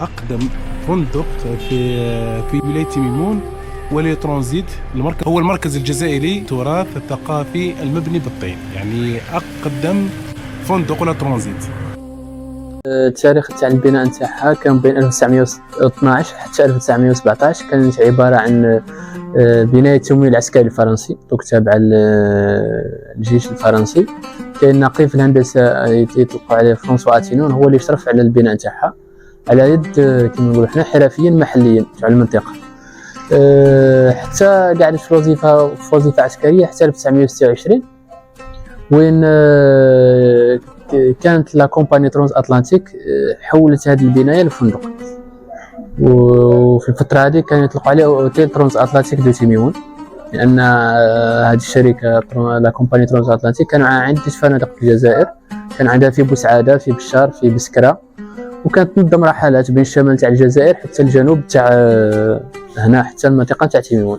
أقدم فندق في ولاية تيميمون ولي ترانزيت. المركز هو المركز الجزائري التراث الثقافي المبني بالطين، يعني أقدم فندق ولا ترانزيت. التاريخ تاع البناء نتاعها كان بين 1912 حتى 1917. كانت عبارة عن بناية التموين العسكري الفرنسي، دوك تابع الجيش الفرنسي. كاين نقيب الهندسة يطلقوا عليه فرانسوا اتينون، هو اللي يشرف على البناء نتاعها على يد كما نقولوا حنا حرفيين محليين تاع المنطقة. حتى قعدت في وظيفة عسكرية حتى 1926 وين كانت لا كومباني ترانس اتلانتيك حولت هذه البنايه لفندق. وفي الفتره هذه كان يطلق عليه اوتيل ترانس اتلانتيك دو تيميمون، لان هذه الشركه لا كومباني ترانس اتلانتيك كان معها عده فنادق في الجزائر. كان عندها في بوسعاده، في بشار، في بسكره، وكانت تنظم رحلات بين الشمال تاع الجزائر حتى الجنوب تاع هنا حتى المنطقه تاع تيميمون.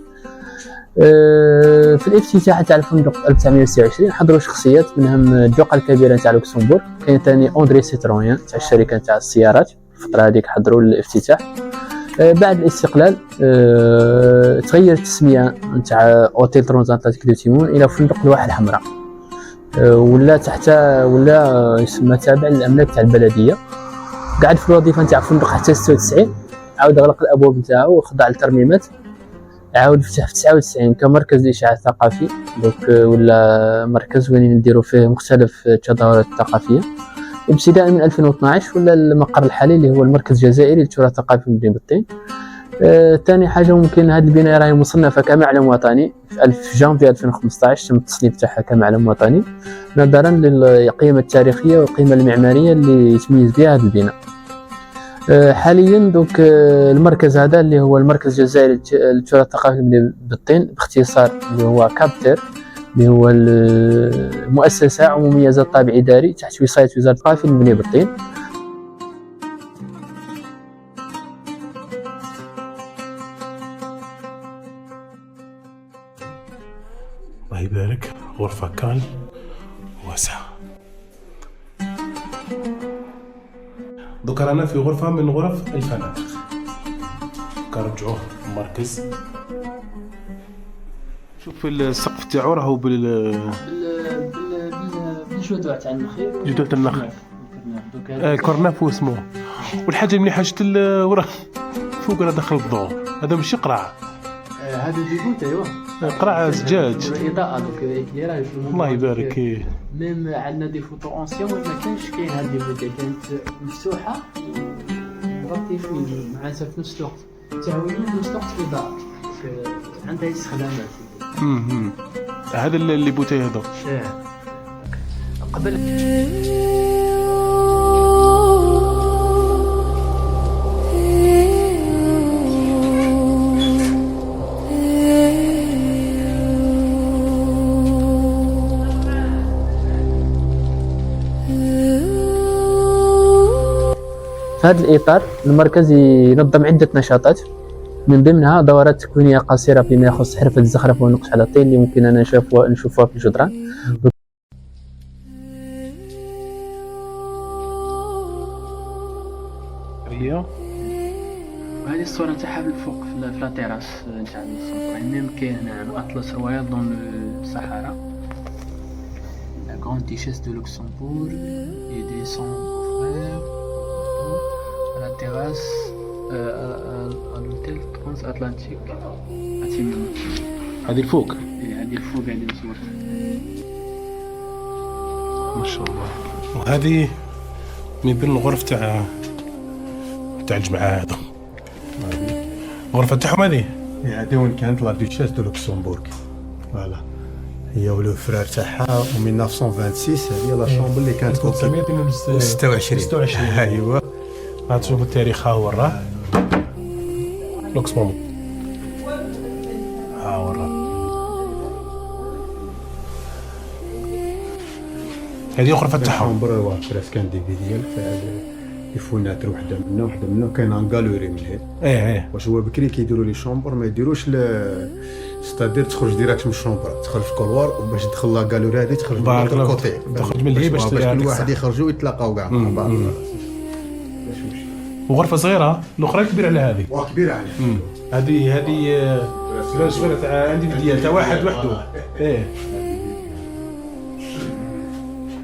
في الافتتاح تاع الفندق 1926 حضروا شخصيات منهم الدوقه الكبيره تاع لوكسمبورغ، كاين ثاني اندري سيترويان تاع الشركه تاع السيارات. في الفتره هذيك حضروا الافتتاح. بعد الاستقلال تغيرت التسميه تاع اوتيل ترانز اتلانتيك دو تيمون الى فندق الواحه الحمراء، ولا يسمى تابع للاملاك تاع البلديه. قعد في الوظيفه تاع الفندق حتى 96، عاود غلق الابواب نتاعو وخضع للترميمات. عاود فتح في 99 كمركز الاشعاع الثقافي، دوك ولا مركز وين نديروا فيه مختلف التظاهرات الثقافيه. وابتداء من 2012 ولا المقر الحالي اللي هو المركز الجزائري للتراث الثقافي مدينة بالطين. ثاني حاجه ممكن هذه البنايه راهي مصنفه كمعلم وطني في جانفي 2015، تم التصنيف تاعها كمعلم وطني نظرا للقيمه التاريخيه والقيمه المعماريه اللي يتميز بها هذا البناء. حاليا دوك المركز هذا اللي هو المركز الجزائري للتراث الثقافي مدينة بالطين، باختصار اللي هو كابتر، اللي هو المؤسسه عموميه ذات طابع اداري تحت وصايه وزاره الثقافه مدينة بالطين. الله يبارك. غرفة كان واسعة. دوك رانا في غرفة من غرف الفنادق. كنرجعوه المركز. شوف السقف تاعو راهو بالجذوع تاع النخيل. جذوع النخل. الكورناف اسمه. والحاجة المليحة شفت ورا فوق راه داخل الضوء، هذا ماشي قرع. هذا ديبوت ايوا. قرع زجاج. الاضاءة دوك دايره. الله يبارك. ميم عندنا دي فوتو اونسيون ما كانش كاين هاد ديبوت، كانت مفتوحه مغطي فيه مع في نفس الوقت تعاونوا في نفس الوقت الاضاءة عندها استخدامات. هذا اللي بوتي هذا. قبل في هذا الإطار المركز ينظم عدة نشاطات، من ضمنها دورات تكوينية قصيرة فيما يخص حرفة الزخرفة والنقش على الطين اللي ممكن أن نشوفوها في الجدران. وهذه الصورة نتاعها في الفوق في لا تيراس نتاع الصنطرة. ميم كاين أطلس رويال دون الصحراء، لا غراند ديشيس دو لوكسمبورغ et des son frères à la terrasse à l'hôtel transatlantique à Timimun. هذه الفوق. هذه الفوق هذه الصور ما شاء الله. وهذه من بين الغرف تاع الجماعة هذا. الغرفة تاعهم هذه. هذه وين كانت لا دوشيس دو لوكسمبورغ. فوالا هي ولو فرار تاعها و 1926. هذه لا شومبر اللي كانت 1926. ايوا غتشوفوا التاريخ ها هو راه لوكسمبورغ. ها هو راه. هذه غرفة تاعهم. شومبر واحد براس كان دي ديال يفوناتر وحده منه كاين ان غالوري من هنا. ايه واش هو بكري كيديروا لي شومبر ما يديروش ستادير تخرج ديراكت من الشومبر، تدخل في الكولوار وباش تدخل لا غالوري هذه تخرج من الكوتي، تخرج من هي باش كل واحد يخرجوا يتلاقاو كاع مع بعض. وغرفه صغيره، الاخرى كبيره على هذه. وكبيره عليه. هذه صغيره تاع عندي بديال تاع واحد وحده. ايه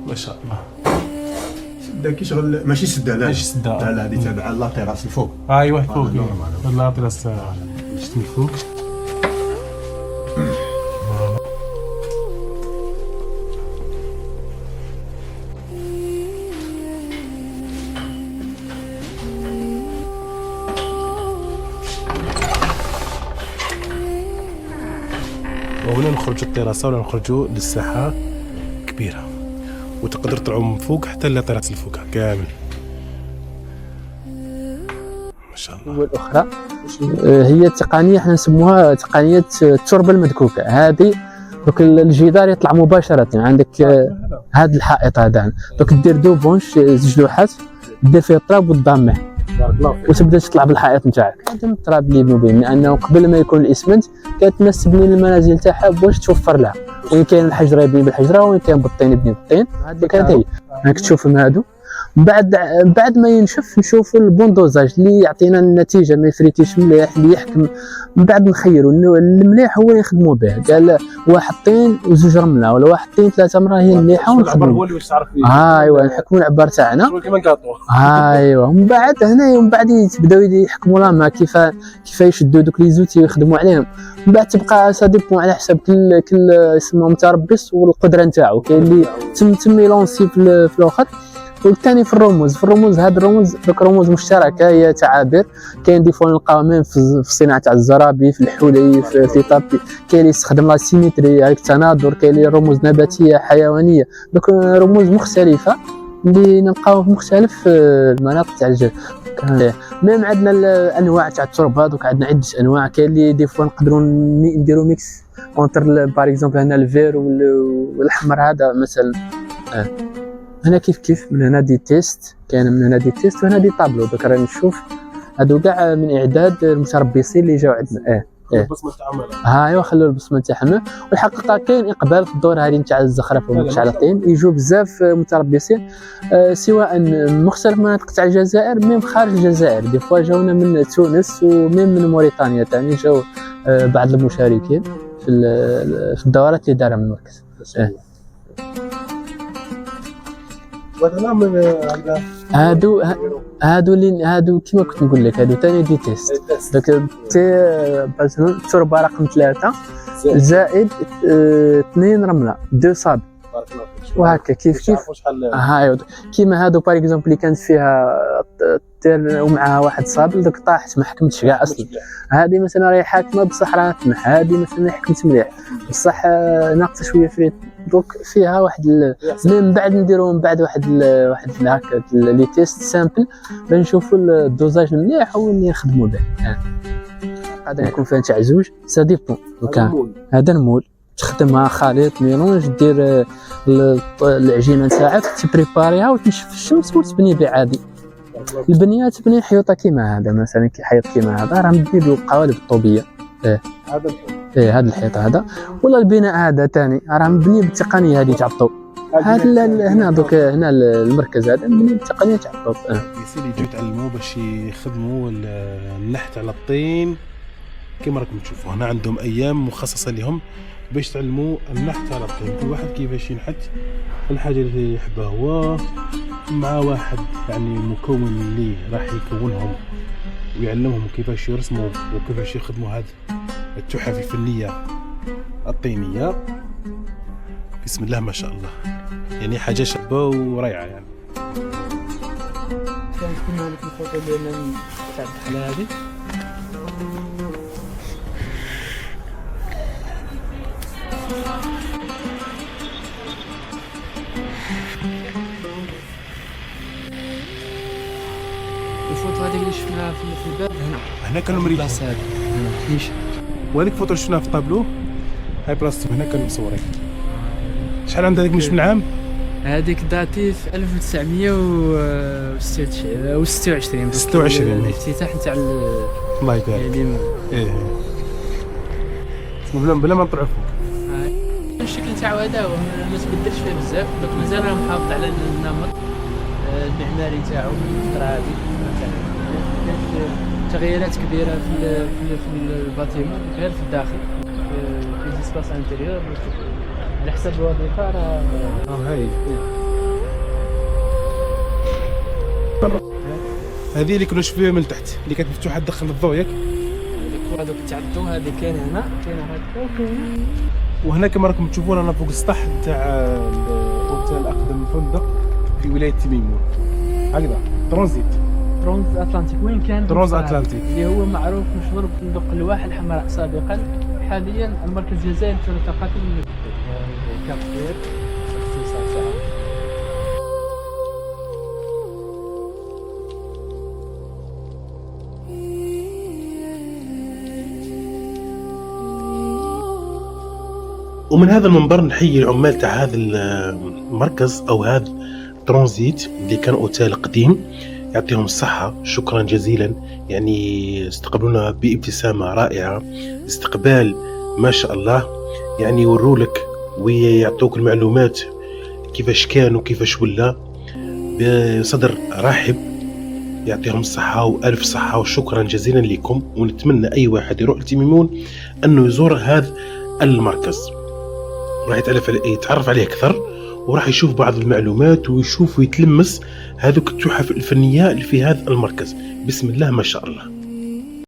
ما شاء الله. سده كي شغل ماشي سده، لا ماشي سده. لا هذه تابعه لا تيراس الفوق. ايوه فوق والله طراس شفت من فوق. وهنا نخرجوا التيراسة ولا نخرجوا للساحة كبيرة، وتقدر تعوم من فوق حتى للتيراس الفوق كامل. ما شاء الله. والأخرى هي تقنية احنا نسموها تقنية التربة المدكوكة. هذه دوك الجدار يطلع مباشرة عندك هذا الحائط هذا، دوك دير دو بونش زوج لوحات دير فيه التراب وتضامه وتبدا تطلع بالحائط نتاعك. هذا التراب اللي يبنوا به، لانه قبل ما يكون الاسمنت كانت الناس تبني المنازل تاعها باش توفر لها، وين كاين الحجره يبني بالحجره، وين كاين بالطين يبني بالطين. هذه كانت هي راك تشوفهم هادو. بعد ما ينشف نشوفوا البوندوزاج اللي يعطينا النتيجه، ما يفريتيش مليح اللي يحكم. من بعد نخيروا انه المليح هو اللي نخدموا به. قال واحد طين وزوج رمله، ولا واحد طين ثلاثه رمله هي المليحه ونخدموا. هو اللي واش تعرف ايوا نحكموا العبار تاعنا كيما نقاطو. ايوا ومن بعد هنا من بعد يبداو يحكموا لها كيف يشدوا دوك لي زوتي ويخدموا عليهم. من بعد تبقى سا ديبون على حساب كل يسموه متربص والقدره نتاعو. كاين اللي تم يلونسي في الاخر، والثاني في الرموز. هاد الرموز دوك رموز مشتركه هي تعابير. كاين دي فوا نلقاو ميم في الصناعه تاع الزرابي، في الحولي، في طابي. كاين اللي يستخدم لا سيميتري هاك التناظر، كاين اللي رموز نباتيه حيوانيه. دوك رموز مختلفه اللي نلقاو في مختلف المناطق تاع الجزائر. ميم عندنا الانواع تاع التربه، دوك عندنا عده انواع. كاين اللي دي فوا نقدروا نديروا ميكس اونتر باغ اكزومبل هنا الفير والاحمر هذا مثلا. هنا كيف من هنا دي تيست، كاين من هنا دي تيست، وهنا دي طابلو. دوك راني نشوف هادو كاع من اعداد المتربصين اللي جاو عندنا. البصمه تاعهم ايوا خلوا البصمه تاعهم. والحقيقه كاين اقبال في الدور هذه نتاع الزخرف والمشعلطين. يجوا بزاف متربصين سواء مختلف مناطق تاع الجزائر ميم خارج الجزائر. دي فوا جاونا من تونس وميم من موريتانيا ثاني جاو بعض المشاركين في الدورات اللي دارها من المركز. هادو كيما كنت نقول لك هادو ثاني دي تيست. داك مثلا التربه رقم 3 زائد 2 رمله 2 صاب وهكا كيف هاي كيما هادو باغ اكزومبل اللي كانت فيها تير ومعها واحد صابل دوك طاحت ما حكمتش كاع اصلا. هذه مثلا راهي حاكمه بصح راه تمح. هذه مثلا حكمت مليح بصح ناقصه شويه فريت. دوك فيها واحد من بعد نديروا من بعد واحد هكا لي تيست سامبل باش نشوفوا الدوزاج مليح واللي نخدموا به. قادر يكون فيها تاع زوج سا ديبون. هذا المول تخدمها خليط ميلونج، دير العجينه نتاعك تبريباريها وتنشف في الشمس وتبني بها عادي. البنيه تبني حيوطه كيما هذا مثلا، كي حيط كيما هذا راه مبني بالقوالب الطوبيه. هذا الحيط هذا، ولا البناء هذا ثاني راه مبني بالتقنيه هذه تاع الطوب. هذا هنا دوك هنا المركز هذا مبني بالتقنيه تاع الطوب. يسير يجوا يتعلموا باش يخدموا النحت على الطين كما راكم تشوفوا. هنا عندهم ايام مخصصه لهم باش يتعلموا النحت على الطين. كل واحد كيفاش ينحت الحاجه اللي يحبها هو، مع واحد يعني مكون اللي راح يكونهم ويعلمهم كيفاش يرسموا وكيفاش يخدموا هذه التحف الفنيه الطينيه. بسم الله ما شاء الله، يعني حاجه شابه ورائعه. يعني كانت كنا هذيك الفوطو ديالنا تاع الحلا هذه. الفوطو هذيك اللي شفناها في الباب هنا كانوا مريحين. وهذيك الفوطو اللي شفناها في الطابلو هاي بلاصتهم هنا كانوا مصورين. شحال عندها هذيك مش من عام؟ هذيك داتي في 1926 الافتتاح نتاع الله يبارك. بلا ما نطلعوا فوق. الشكل تاعو هذا هو ما تبدلش فيه بزاف، دوك مازال راه محافظ على النمط المعماري تاعو في الفتره هذه. تغييرات كبيره في الباتيمون غير في الداخل، في ليسباس انتيريور على حسب الوظيفه راه هاي هذه اللي كنا نشوفوها من تحت اللي كانت مفتوحه تدخل الضوء ياك. هذوك تعدوا، هذه كاين هنا، كاين هكا وكاين. وهنا كما راكم تشوفون انا فوق السطح تاع الاوتيل اقدم فندق في ولايه تميمون. هكذا ترانزيت اتلانتيك وين كان؟ ترانز اتلانتيك اللي هو معروف مشهور بفندق الواح الحمراء سابقا، حاليا المركز الجزائري للتراث الثقافي من كافير. ومن هذا المنبر نحيي العمال تاع هذا المركز او هذا ترانزيت اللي كان اوتيل قديم، يعطيهم الصحة، شكرا جزيلا. يعني استقبلونا بابتسامة رائعة، استقبال ما شاء الله، يعني يورولك ويعطوك المعلومات كيفاش كان وكيفاش ولا بصدر رحب. يعطيهم الصحة وألف صحة وشكرا جزيلا لكم. ونتمنى أي واحد يروح لتميمون أنه يزور هذا المركز، راح يتعرف عليه أكثر، وراح يشوف بعض المعلومات ويشوف ويتلمس هذوك التحف الفنية اللي في هذا المركز. بسم الله ما شاء الله.